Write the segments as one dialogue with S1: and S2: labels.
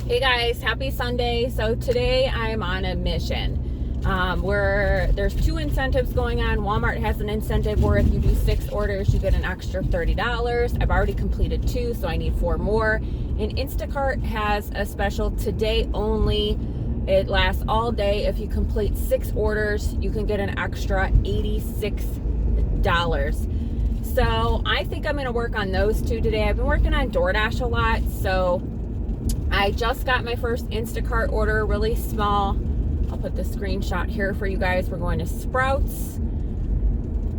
S1: Hey guys, happy Sunday. So today I'm on a mission. There's two incentives going on. Walmart has an incentive where if you do 6 orders, you get an extra $30. I've already completed 2, so I need 4 more. And Instacart has a special today only. It lasts all day. If you complete 6 orders, you can get an extra $86. So I think I'm going to work on those 2 today. I've been working on DoorDash a lot, so I just got my first Instacart order, really small. I'll put the screenshot here for you guys. We're going to Sprouts,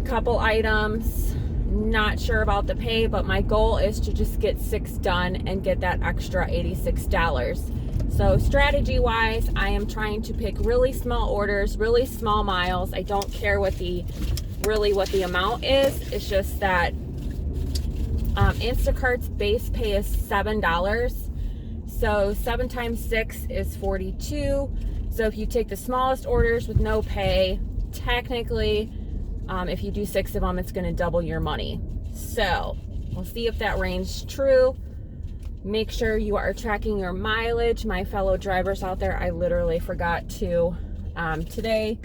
S1: couple items, not sure about the pay, but my goal is to just get 6 done and get that extra $86. So strategy wise, I am trying to pick really small orders, really small miles. I don't care what the amount is. It's just that Instacart's base pay is $7. So 7 times 6 is 42. So if you take the smallest orders with no pay, technically, if you do 6 of them, it's going to double your money. So we'll see if that range true. Make sure you are tracking your mileage. My fellow drivers out there, I literally forgot to. Today,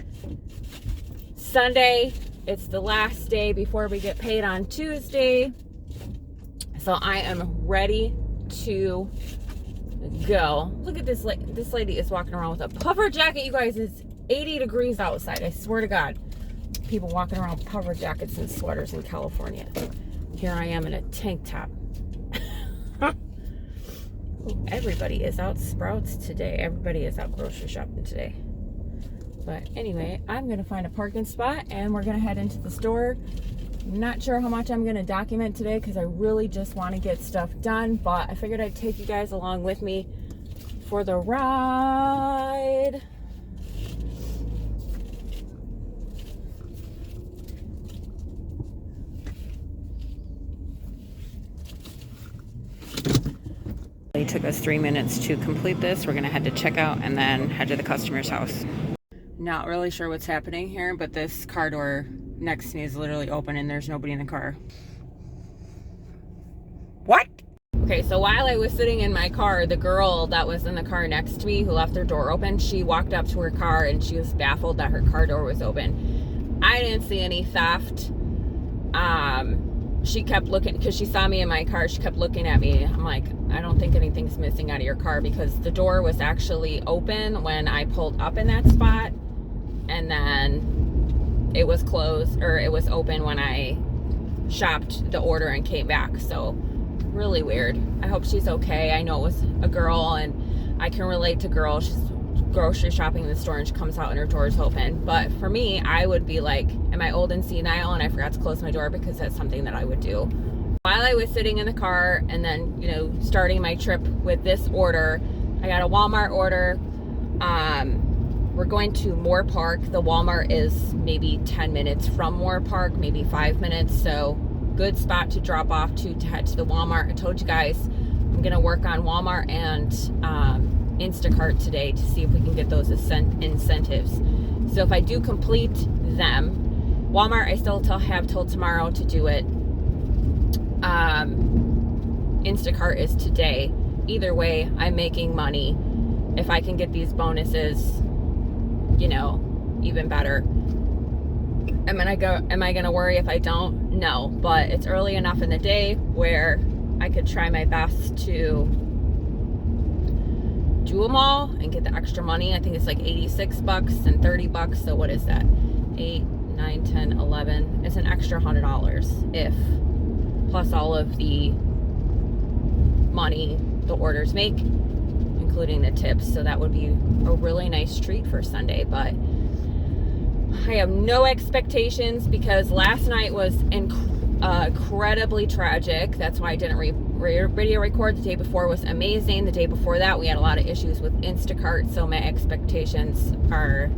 S1: Sunday, it's the last day before we get paid on Tuesday. So I am ready to go. Look at this lady is walking around with a puffer jacket. You guys, it's 80 degrees outside. I swear to God. People walking around with puffer jackets and sweaters in California. Here I am in a tank top. Everybody is out Sprouts today. Everybody is out grocery shopping today. But anyway, I'm going to find a parking spot and we're going to head into the store. Not sure how much I'm going to document today because I really just want to get stuff done, but I figured I'd take you guys along with me for the ride. It took us 3 minutes to complete this. We're going to head to checkout and then head to the customer's house. Not really sure what's happening here, but this car door next to me is literally open and there's nobody in the car. What? Okay, so while I was sitting in my car, the girl that was in the car next to me who left her door open, she walked up to her car and she was baffled that her car door was open. I didn't see any theft. She kept looking, because she saw me in my car, she kept looking at me. I'm like, I don't think anything's missing out of your car, because the door was actually open when I pulled up in that spot, and then it was closed, or it was open when I shopped the order and came back. So really weird. I hope she's okay. I know it was a girl and I can relate to girls. She's grocery shopping in the store and she comes out and her door is open. But for me, I would be like, am I old and senile and I forgot to close my door? Because that's something that I would do. While I was sitting in the car and then, starting my trip with this order, I got a Walmart order. We're going to Moore Park. The Walmart is maybe 10 minutes from Moore Park, maybe 5 minutes. So good spot to drop off to head to the Walmart. I told you guys I'm going to work on Walmart and Instacart today to see if we can get those incentives. So if I do complete them, Walmart I still have till tomorrow to do it. Instacart is today. Either way, I'm making money. If I can get these bonuses, even better. Am I gonna worry if I don't? No, but it's early enough in the day where I could try my best to do them all and get the extra money. I think it's like $86 and $30. So what is that? 8, 9, 10, 11. It's an extra $100 if plus all of the money the orders make, including the tips. So that would be a really nice treat for Sunday. But I have no expectations because last night was incredibly tragic. That's why I didn't video record. The day before was amazing. The day before that we had a lot of issues with Instacart, so my expectations are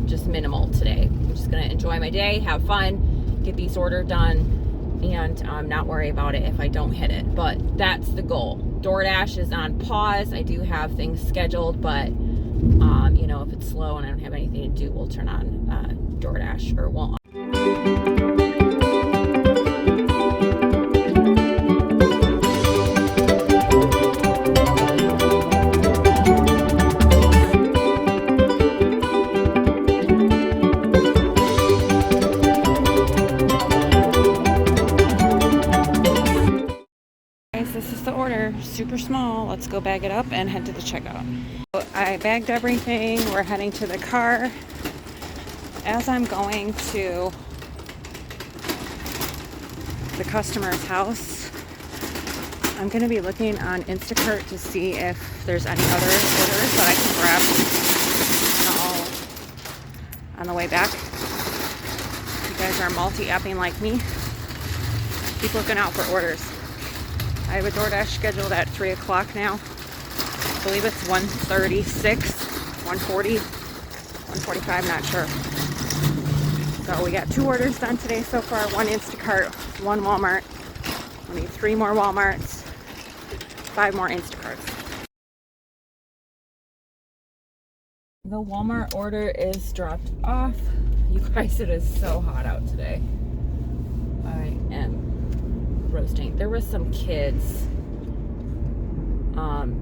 S1: just minimal today. I'm just gonna enjoy my day, have fun, get these orders done, and not worry about it if I don't hit it. But that's the goal. DoorDash is on pause. I do have things scheduled, but if it's slow and I don't have anything to do, we'll turn on DoorDash or Walmart. super small. Let's go bag it up and head to the checkout. So I bagged everything. We're heading to the car. As I'm going to the customer's house, I'm going to be looking on Instacart to see if there's any other orders that I can grab on the way back. If you guys are multi-apping like me, keep looking out for orders. I have a DoorDash scheduled at 3 o'clock now. I believe it's 1:36, 1:40, 1:45, not sure. So we got 2 orders done today so far. 1 Instacart, 1 Walmart. We need 3 more Walmarts, 5 more Instacarts. The Walmart order is dropped off. You guys, it is so hot out today. I am roasting. There was some kids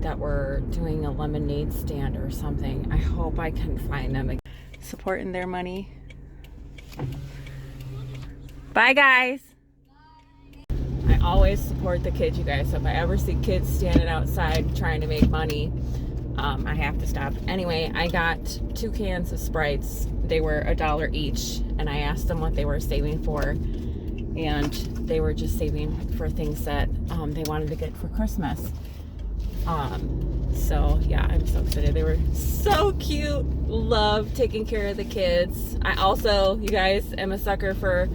S1: that were doing a lemonade stand or something. I hope I can find them again. Supporting their money. Bye, guys. I always support the kids, you guys. So if I ever see kids standing outside trying to make money, I have to stop. Anyway, I got 2 cans of Sprites. They were $1 each, and I asked them what they were saving for, and they were just saving for things that they wanted to get for Christmas. So yeah, I'm so excited. They were so cute. Love taking care of the kids. I also, you guys, am a sucker for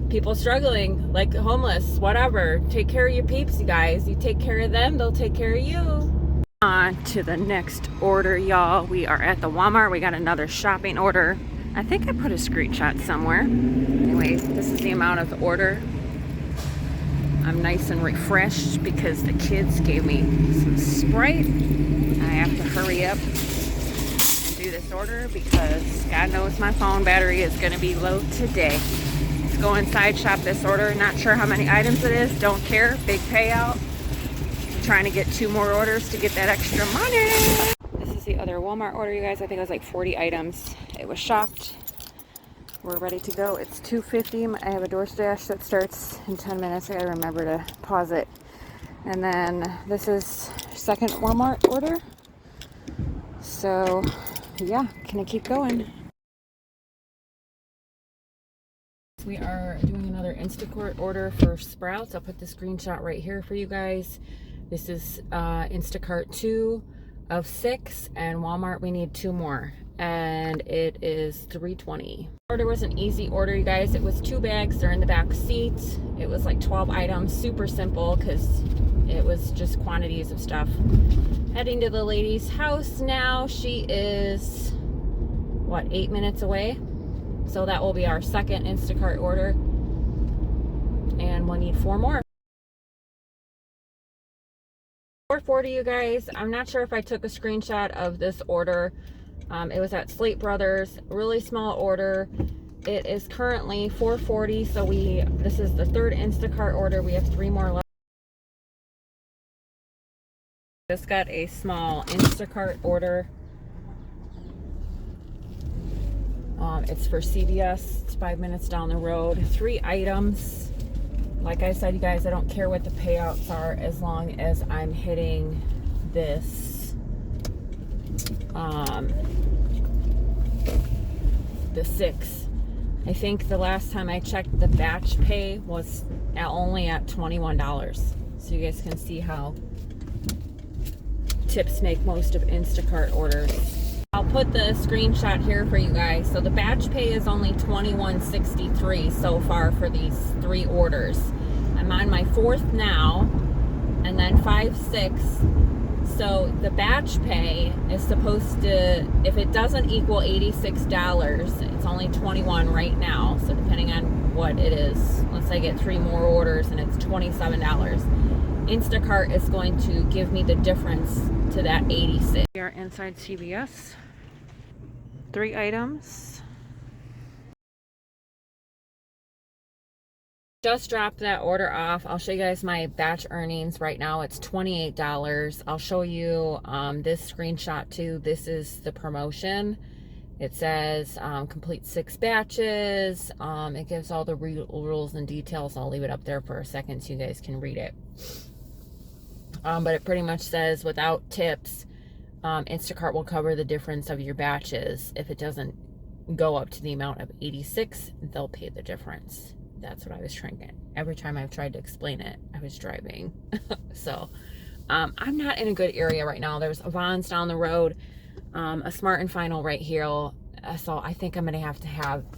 S1: people struggling, like homeless, whatever. Take care of your peeps, you guys. You take care of them, they'll take care of you. On to the next order, y'all. We are at the Walmart. We got another shopping order. I think I put a screenshot somewhere. Anyways, this is the amount of the order. I'm nice and refreshed because the kids gave me some Sprite. I have to hurry up and do this order because God knows my phone battery is going to be low today. Let's go inside, shop this order. Not sure how many items it is. Don't care. Big payout. I'm trying to get 2 more orders to get that extra money. This is the other Walmart order, you guys. I think it was like 40 items. It was shopped. We're ready to go. It's 2:50. I have a DoorDash that starts in 10 minutes. I gotta remember to pause it. And then this is second Walmart order. So yeah, can I keep going? We are doing another Instacart order for Sprouts. I'll put the screenshot right here for you guys. This is Instacart 2 of 6, and Walmart we need 2 more. And it is $3.20. Order was an easy order, you guys. It was 2 bags. They're in the back seat. It was like 12 items. Super simple because it was just quantities of stuff. Heading to the lady's house now. She is, what, 8 minutes away? So that will be our second Instacart order. And we'll need 4 more. $4.40, you guys. I'm not sure if I took a screenshot of this order. It was at Slate Brothers, really small order. It is currently $4.40, so this is the 3rd Instacart order. We have 3 more left. Just got a small Instacart order. It's for CVS. It's 5 minutes down the road. 3 items. Like I said, you guys, I don't care what the payouts are as long as I'm hitting this the 6. I think the last time I checked, the batch pay was only at $21. So you guys can see how tips make most of Instacart orders. I'll put the screenshot here for you guys. So the batch pay is only $21.63 so far for these 3 orders. I'm on my 4th now, and then 5, 6. So the batch pay is supposed to, if it doesn't equal $86, it's only $21 right now. So depending on what it is, let's say I get 3 more orders and it's $27. Instacart is going to give me the difference to that $86. We are inside CVS. 3 items. Just dropped that order off. I'll show you guys my batch earnings right now. It's $28. I'll show you this screenshot too. This is the promotion. It says complete 6 batches. It gives all the rules and details. I'll leave it up there for a second so you guys can read it. But it pretty much says without tips, Instacart will cover the difference of your batches. If it doesn't go up to the amount of 86, they'll pay the difference. That's what I was trying to, every time I've tried to explain it, I was driving. So I'm not in a good area right now. There's a Vons down the road, a Smart and Final right here. So I think I'm gonna have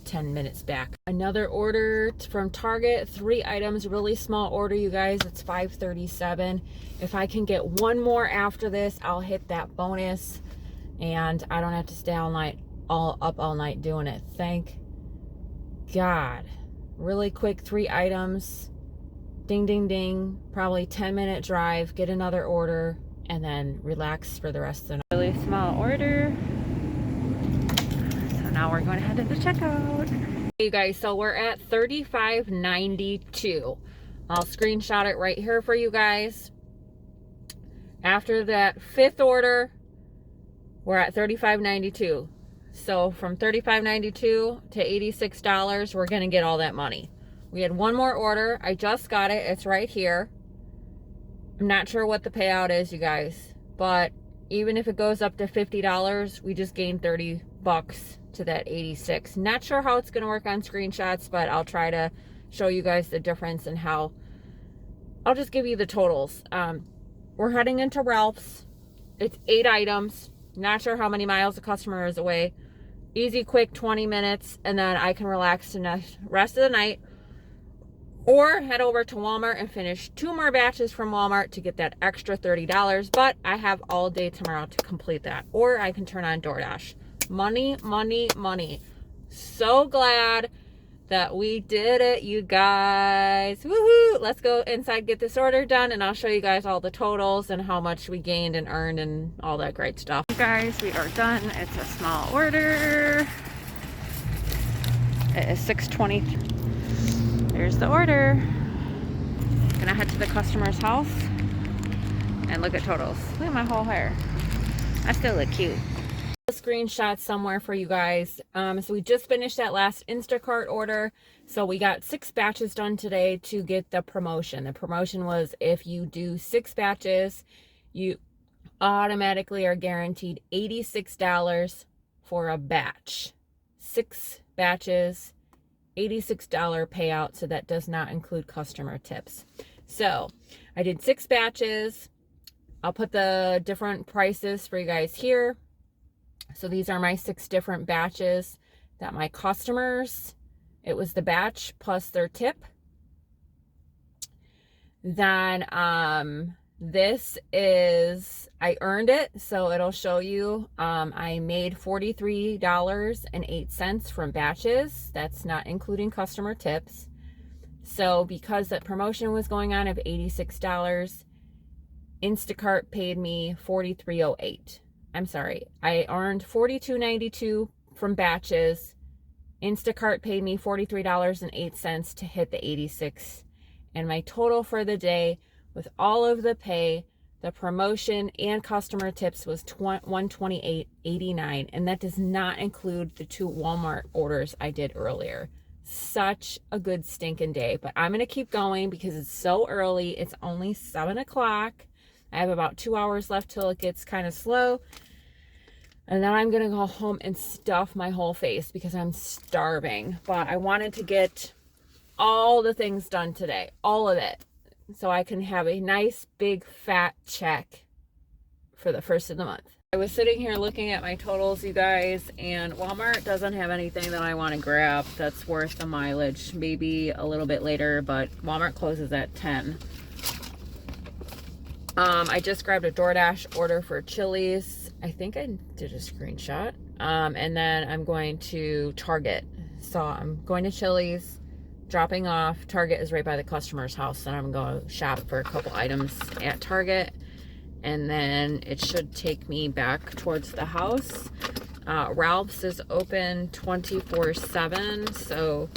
S1: 10 minutes back. Another order from Target, 3 items, really small order, you guys. It's $5.37. If I can get one more after this, I'll hit that bonus and I don't have to stay up all night doing it. Thank God. Really quick, 3 items. Ding, ding, ding. Probably 10-minute drive, get another order, and then relax for the rest of the night. Really small order. So now we're going to head to the checkout. Hey you guys, so we're at $35.92. I'll screenshot it right here for you guys. After that 5th order, we're at $35.92. So from $35.92 to $86, we're going to get all that money. We had one more order. I just got it. It's right here. I'm not sure what the payout is, you guys. But even if it goes up to $50, we just gained 30 bucks to that 86. Not sure how it's going to work on screenshots, but I'll try to show you guys the difference and how. I'll just give you the totals. We're heading into Ralph's. It's 8 items. Not sure how many miles the customer is away. Easy, quick, 20 minutes, and then I can relax the rest of the night. Or head over to Walmart and finish 2 more batches from Walmart to get that extra $30. But I have all day tomorrow to complete that. Or I can turn on DoorDash. Money, money, money. So glad that we did it, you guys. Woohoo! Let's go inside, get this order done, and I'll show you guys all the totals and how much we gained and earned and all that great stuff. You guys, we are done. It's a small order. It is 6:23. There's the order. Gonna head to the customer's house and look at totals. Look at my whole hair. I still look cute. A screenshot somewhere for you guys. So we just finished that last Instacart order. So we got 6 batches done today to get the promotion. The promotion was if you do 6 batches, you automatically are guaranteed $86 for a batch. 6 batches, $86 payout, so that does not include customer tips. So I did 6 batches. I'll put the different prices for you guys here. So these are my 6 different batches that my customers, it was the batch plus their tip. Then this is, I earned it, so it'll show you. I made $43.08 from batches. That's not including customer tips. So because that promotion was going on of $86, Instacart paid me $43.08. I'm sorry, I earned $42.92 from batches. Instacart paid me $43.08 to hit the 86. And my total for the day with all of the pay, the promotion, and customer tips was $128.89. And that does not include the 2 Walmart orders I did earlier. Such a good stinking day. But I'm going to keep going because it's so early. It's only 7 o'clock. I have about 2 hours left till it gets kind of slow. And then I'm going to go home and stuff my whole face because I'm starving. But I wanted to get all the things done today. All of it. So I can have a nice big fat check for the first of the month. I was sitting here looking at my totals, you guys, and Walmart doesn't have anything that I want to grab that's worth the mileage. Maybe a little bit later, but Walmart closes at 10. I just grabbed a DoorDash order for Chili's. I think I did a screenshot. And then I'm going to Target. So I'm going to Chili's, dropping off. Target is right by the customer's house. And I'm going to shop for a couple items at Target. And then it should take me back towards the house. Ralph's is open 24/7. So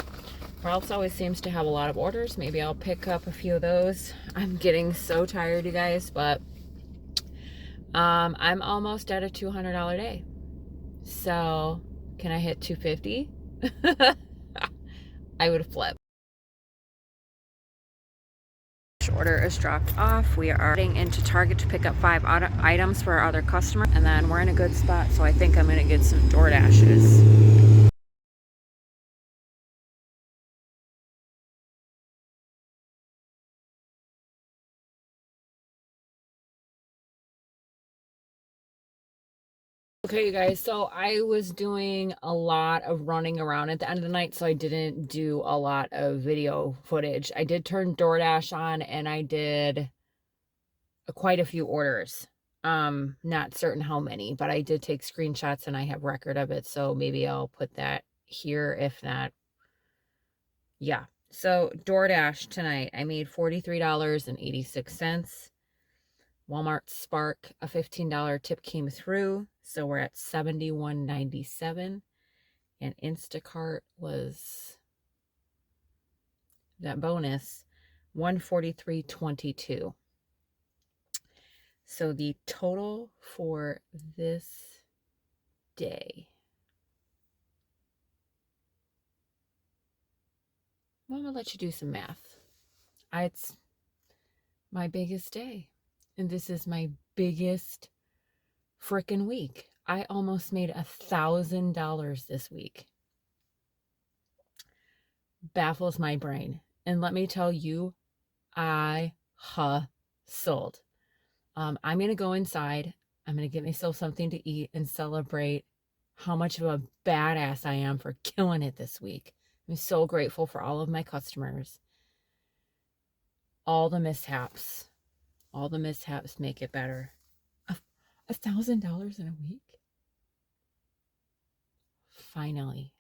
S1: Ralph's always seems to have a lot of orders. Maybe I'll pick up a few of those. I'm getting so tired, you guys, but I'm almost at a $200 day. So can I hit 250? I would flip. order is dropped off. We are heading into Target to pick up 5 items for our other customer, and then we're in a good spot, so I think I'm gonna get some DoorDashes. Okay, you guys, so I was doing a lot of running around at the end of the night, so I didn't do a lot of video footage. I did turn DoorDash on, and I did quite a few orders. Not certain how many, but I did take screenshots and I have record of it, so maybe I'll put that here. If not, yeah. So DoorDash tonight, I made $43.86. Walmart Spark, a $15 tip came through, so we're at $71.97. And Instacart was that bonus, $143.22. So the total for this day, well, I'm gonna let you do some math. It's my biggest day, and this is my biggest frickin' week. I almost made $1,000 this week. Baffles my brain. And let me tell you, I hustled. I'm going to go inside. I'm going to get myself something to eat and celebrate how much of a badass I am for killing it this week. I'm so grateful for all of my customers. All the mishaps make it better. $1,000 in a week? Finally.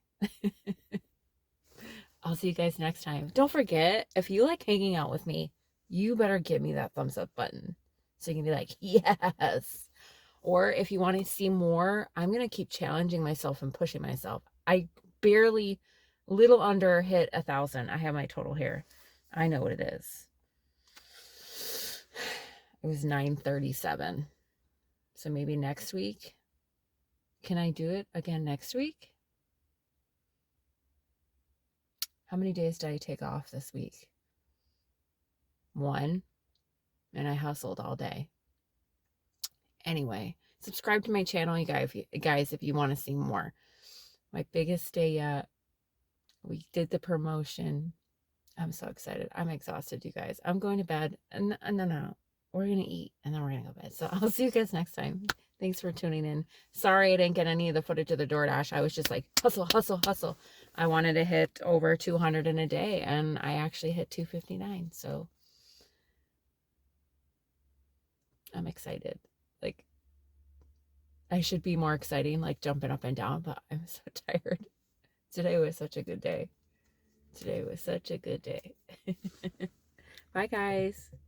S1: I'll see you guys next time. Don't forget, if you like hanging out with me, you better give me that thumbs up button. So you can be like, yes. Or if you want to see more, I'm going to keep challenging myself and pushing myself. I barely, little under hit 1,000. I have my total here. I know what it is. It was 937. So maybe next week. Can I do it again next week? How many days did I take off this week? 1. And I hustled all day. Anyway, subscribe to my channel, you guys, if you want to see more. My biggest day yet. We did the promotion. I'm so excited. I'm exhausted, you guys. I'm going to bed. And no. We're going to eat, and then we're going to go to bed. So I'll see you guys next time. Thanks for tuning in. Sorry I didn't get any of the footage of the DoorDash. I was just like, hustle. I wanted to hit over 200 in a day, and I actually hit 259. So I'm excited. Like, I should be more exciting, like jumping up and down, but I'm so tired. Today was such a good day. Bye, guys.